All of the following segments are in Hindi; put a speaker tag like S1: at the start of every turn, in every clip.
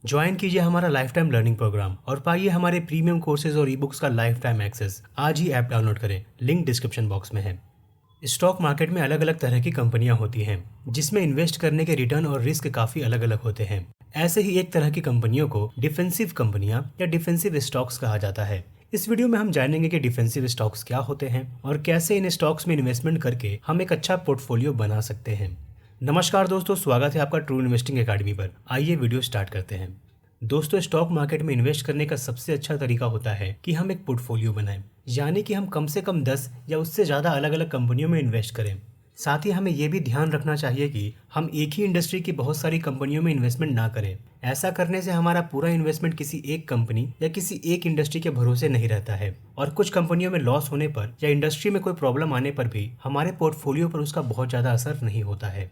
S1: ज्वाइन कीजिए हमारा लाइफ टाइम लर्निंग प्रोग्राम और पाइए हमारे प्रीमियम कोर्सेज और ई बुक्स का लाइफ टाइम एक्सेस। आज ही ऐप डाउनलोड करें, लिंक डिस्क्रिप्शन बॉक्स में है। स्टॉक मार्केट में अलग अलग तरह की कंपनियां होती हैं, जिसमें इन्वेस्ट करने के रिटर्न और रिस्क काफ़ी अलग अलग होते हैं। ऐसे ही एक तरह की कंपनियों को डिफेंसिव कंपनियां या डिफेंसिव स्टॉक्स कहा जाता है। इस वीडियो में हम जानेंगे कि डिफेंसिव स्टॉक्स क्या होते हैं और कैसे इन स्टॉक्स में इन्वेस्टमेंट करके हम एक अच्छा पोर्टफोलियो बना सकते हैं। नमस्कार दोस्तों, स्वागत है आपका ट्रू इन्वेस्टिंग एकेडमी पर। आइए वीडियो स्टार्ट करते हैं। दोस्तों, स्टॉक मार्केट में इन्वेस्ट करने का सबसे अच्छा तरीका होता है कि हम एक पोर्टफोलियो बनाएं, यानी कि हम कम से कम 10 या उससे ज़्यादा अलग अलग कंपनियों में इन्वेस्ट करें। साथ ही हमें यह भी ध्यान रखना चाहिए कि हम एक ही इंडस्ट्री की बहुत सारी कंपनियों में इन्वेस्टमेंट ना करें। ऐसा करने से हमारा पूरा इन्वेस्टमेंट किसी एक कंपनी या किसी एक इंडस्ट्री के भरोसे नहीं रहता है और कुछ कंपनियों में लॉस होने पर या इंडस्ट्री में कोई प्रॉब्लम आने पर भी हमारे पोर्टफोलियो पर उसका बहुत ज़्यादा असर नहीं होता है।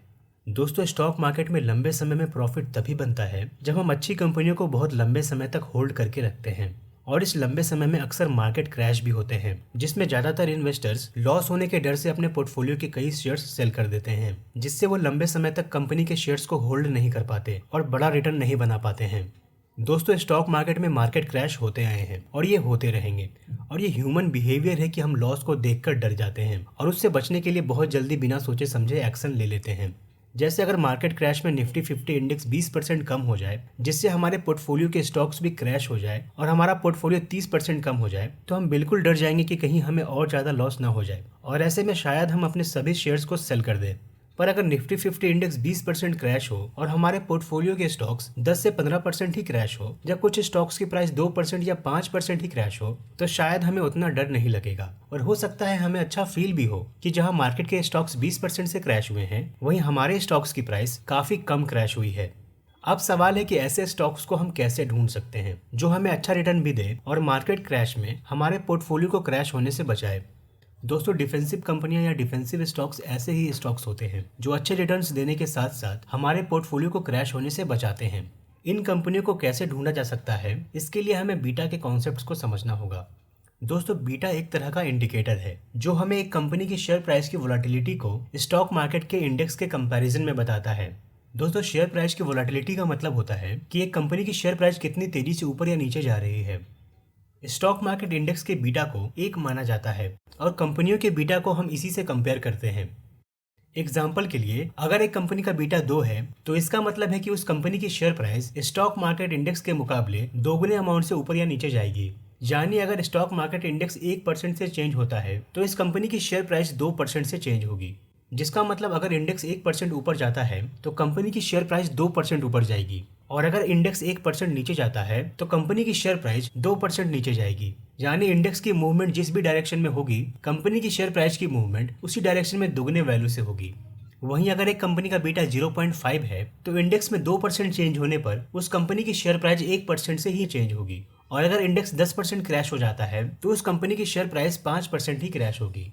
S1: दोस्तों, स्टॉक मार्केट में लंबे समय में प्रॉफिट तभी बनता है जब हम अच्छी कंपनियों को बहुत लंबे समय तक होल्ड करके रखते हैं। और इस लंबे समय में अक्सर मार्केट क्रैश भी होते हैं, जिसमें ज़्यादातर इन्वेस्टर्स लॉस होने के डर से अपने पोर्टफोलियो के कई शेयर्स सेल कर देते हैं, जिससे वो लंबे समय तक कंपनी के शेयर्स को होल्ड नहीं कर पाते और बड़ा रिटर्न नहीं बना पाते हैं। दोस्तों, स्टॉक मार्केट में मार्केट क्रैश होते आए हैं और ये होते रहेंगे। और ये ह्यूमन बिहेवियर है कि हम लॉस को देखकर डर जाते हैं और उससे बचने के लिए बहुत जल्दी बिना सोचे समझे एक्शन ले लेते हैं। जैसे अगर मार्केट क्रैश में निफ्टी 50 इंडेक्स 20% कम हो जाए, जिससे हमारे पोर्टफोलियो के स्टॉक्स भी क्रैश हो जाए और हमारा पोर्टफोलियो 30% कम हो जाए, तो हम बिल्कुल डर जाएंगे कि कहीं हमें और ज़्यादा लॉस ना हो जाए और ऐसे में शायद हम अपने सभी शेयर्स को सेल कर दें। पर अगर निफ्टी 50 इंडेक्स 20% क्रैश हो और हमारे पोर्टफोलियो के स्टॉक्स 10 से 15% ही क्रैश हो, या कुछ स्टॉक्स की प्राइस 2% या 5% ही क्रैश हो, तो शायद हमें उतना डर नहीं लगेगा और हो सकता है हमें अच्छा फील भी हो कि जहां मार्केट के स्टॉक्स 20% से क्रैश हुए हैं, वहीं हमारे स्टॉक्स की प्राइस काफी कम क्रैश हुई है। अब सवाल है कि ऐसे स्टॉक्स को हम कैसे ढूंढ सकते हैं जो हमें अच्छा रिटर्न भी दे और मार्केट क्रैश में हमारे पोर्टफोलियो को क्रैश होने से बचाए। दोस्तों, डिफेंसिव कंपनियां या डिफेंसिव स्टॉक्स ऐसे ही स्टॉक्स होते हैं जो अच्छे रिटर्न्स देने के साथ साथ हमारे पोर्टफोलियो को क्रैश होने से बचाते हैं। इन कंपनियों को कैसे ढूंढा जा सकता है, इसके लिए हमें बीटा के कॉन्सेप्ट्स को समझना होगा। दोस्तों, बीटा एक तरह का इंडिकेटर है जो हमें एक कंपनी की शेयर प्राइस की वोलेटिलिटी को स्टॉक मार्केट के इंडेक्स के कंपैरिजन में बताता है। दोस्तों, शेयर प्राइस की वोलेटिलिटी का मतलब होता है कि एक कंपनी की शेयर प्राइस कितनी तेजी से ऊपर या नीचे जा रही है। स्टॉक मार्केट इंडेक्स के बीटा को 1 माना जाता है और कंपनियों के बीटा को हम इसी से कंपेयर करते हैं। एग्जाम्पल के लिए, अगर एक कंपनी का बीटा 2 है, तो इसका मतलब है कि उस कंपनी की share price stock market index के मुकाबले दोगुने अमाउंट से ऊपर या नीचे जाएगी। यानी अगर स्टॉक मार्केट इंडेक्स 1% से चेंज होता है, तो इस कंपनी की शेयर प्राइस 2% से चेंज होगी। जिसका मतलब अगर इंडेक्स 1% ऊपर जाता है तो कंपनी की शेयर प्राइस 2% ऊपर जाएगी, और अगर इंडेक्स 1% नीचे जाता है तो कंपनी की शेयर प्राइस 2% नीचे जाएगी। यानी इंडेक्स की मूवमेंट जिस भी डायरेक्शन में होगी, कंपनी की शेयर प्राइस की मूवमेंट उसी डायरेक्शन में दुगने वैल्यू से होगी। वहीं अगर एक कंपनी का बीटा 0.5 है, तो इंडेक्स में 2% चेंज होने पर उस कंपनी की शेयर प्राइस 1% से ही चेंज होगी, और अगर इंडेक्स 10% क्रैश हो जाता है तो उस कंपनी की शेयर प्राइस 5% ही क्रैश होगी।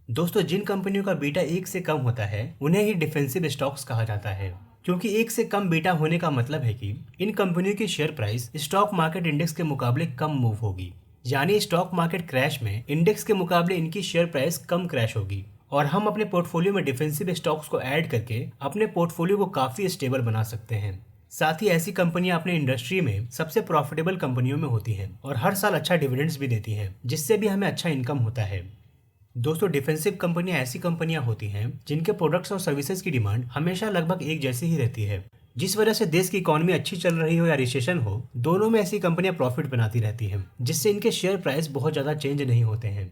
S1: दोस्तों, जिन कंपनियों का बीटा 1 से कम होता है उन्हें ही डिफेंसिव स्टॉक्स कहा जाता है, क्योंकि 1 से कम बीटा होने का मतलब है कि इन कंपनियों की share price stock market index के मुकाबले कम मूव होगी। यानी स्टॉक मार्केट क्रैश में इंडेक्स के मुकाबले इनकी शेयर प्राइस कम क्रैश होगी, और हम अपने पोर्टफोलियो में डिफेंसिव स्टॉक्स को ऐड करके अपने पोर्टफोलियो को काफी स्टेबल बना सकते हैं। साथ ही ऐसी कंपनियां अपने इंडस्ट्री में सबसे प्रॉफिटेबल कंपनियों में होती हैं और हर साल अच्छा डिविडेंड्स भी देती हैं, जिससे भी हमें अच्छा इनकम होता है। दोस्तों, डिफेंसिव कंपनियां ऐसी कंपनियां होती हैं जिनके प्रोडक्ट्स और सर्विसेज की डिमांड हमेशा लगभग एक जैसी ही रहती है, जिस वजह से देश की इकोनॉमी अच्छी चल रही हो या रिसेशन हो, दोनों में ऐसी कंपनियां प्रॉफिट बनाती रहती हैं, जिससे इनके शेयर प्राइस बहुत ज़्यादा चेंज नहीं होते हैं।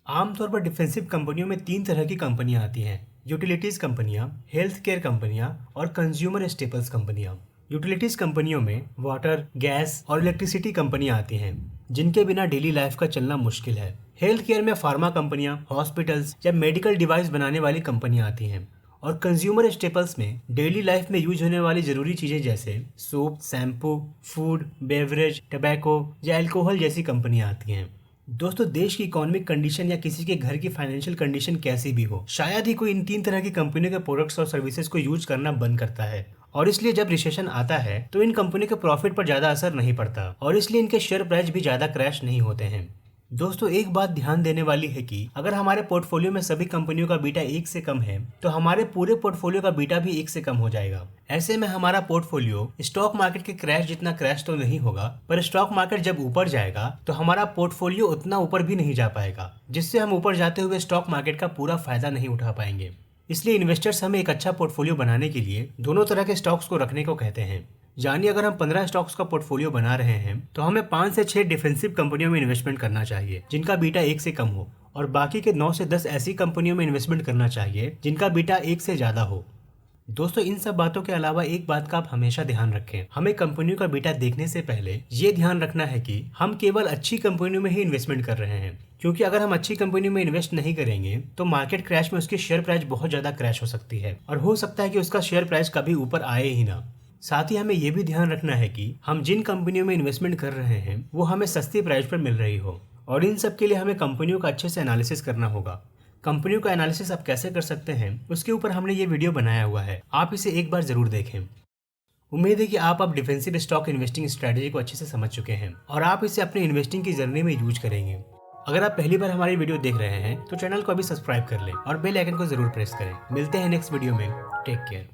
S1: आमतौर पर डिफेंसिव कंपनियों में 3 तरह की कंपनियां आती हैं: यूटिलिटीज कंपनियां, हेल्थ केयर कंपनियां और कंज्यूमर स्टेपल्स कंपनियां। यूटिलिटीज कंपनियों में वाटर, गैस और इलेक्ट्रिसिटी कंपनियां आती हैं, जिनके बिना डेली लाइफ का चलना मुश्किल है। हेल्थ केयर में फार्मा कंपनियां, हॉस्पिटल्स या मेडिकल डिवाइस बनाने वाली कंपनियां आती हैं, और कंज्यूमर स्टेपल्स में डेली लाइफ में यूज होने वाली जरूरी चीजें जैसे soap, shampoo, food, beverage, tobacco या अल्कोहल जैसी कंपनियां आती हैं। दोस्तों, देश की इकोनॉमिक कंडीशन या किसी के घर की फाइनेंशियल कंडीशन कैसी भी हो, शायद ही कोई इन 3 तरह की कंपनियों के प्रोडक्ट्स और सर्विसेज को यूज करना बंद करता है, और इसलिए जब रिसेशन आता है तो इन कंपनियों के प्रॉफिट पर ज्यादा असर नहीं पड़ता और इसलिए इनके शेयर प्राइस भी ज्यादा क्रैश नहीं होते हैं। दोस्तों एक बात ध्यान देने वाली है कि अगर हमारे पोर्टफोलियो में सभी कंपनियों का बीटा 1 से कम है तो हमारे पूरे पोर्टफोलियो का बीटा भी 1 से कम हो जाएगा। ऐसे में हमारा पोर्टफोलियो स्टॉक मार्केट के क्रैश जितना क्रैश तो नहीं होगा, पर स्टॉक मार्केट जब ऊपर जाएगा तो हमारा पोर्टफोलियो उतना ऊपर भी नहीं जा पाएगा, जिससे हम ऊपर जाते हुए स्टॉक मार्केट का पूरा फायदा नहीं उठा पाएंगे। इसलिए इन्वेस्टर्स हमें एक अच्छा पोर्टफोलियो बनाने के लिए दोनों तरह के स्टॉक्स को रखने को कहते हैं। यानी अगर हम 15 स्टॉक्स का पोर्टफोलियो बना रहे हैं तो हमें 5 से 6 डिफेंसिव कंपनियों में इन्वेस्टमेंट करना चाहिए जिनका बीटा 1 से कम हो, और बाकी के 9 से 10 ऐसी कंपनियों में इन्वेस्टमेंट करना चाहिए जिनका बीटा 1 से ज्यादा हो। दोस्तों इन सब बातों के अलावा एक बात का आप हमेशा ध्यान रखें, हमें कंपनियों का बीटा देखने से पहले ये ध्यान रखना है कि हम केवल अच्छी कंपनियों में ही इन्वेस्टमेंट कर रहे हैं, क्योंकि अगर हम अच्छी कंपनियों में इन्वेस्ट नहीं करेंगे तो मार्केट क्रैश में उसकी शेयर प्राइस बहुत ज्यादा क्रैश हो सकती है और हो सकता है कि उसका शेयर प्राइस कभी ऊपर आए ही ना। साथ ही हमें यह भी ध्यान रखना है कि हम जिन कंपनियों में इन्वेस्टमेंट कर रहे हैं वो हमें सस्ती प्राइस पर मिल रही हो, और इन सब के लिए हमें कंपनियों का अच्छे से एनालिसिस करना होगा। कंपनियों का एनालिसिस आप कैसे कर सकते हैं उसके ऊपर हमने ये वीडियो बनाया हुआ है, आप इसे एक बार जरूर देखें। उम्मीद है कि आप अब डिफेंसिव स्टॉक इन्वेस्टिंग स्ट्रेटेजी को अच्छे से समझ चुके हैं और आप इसे अपने इन्वेस्टिंग की जर्नी में यूज करेंगे। अगर आप पहली बार हमारी वीडियो देख रहे हैं तो चैनल को अभी सब्सक्राइब कर लें और बेल आइकन को जरूर प्रेस करें। मिलते हैं नेक्स्ट वीडियो में। Take care.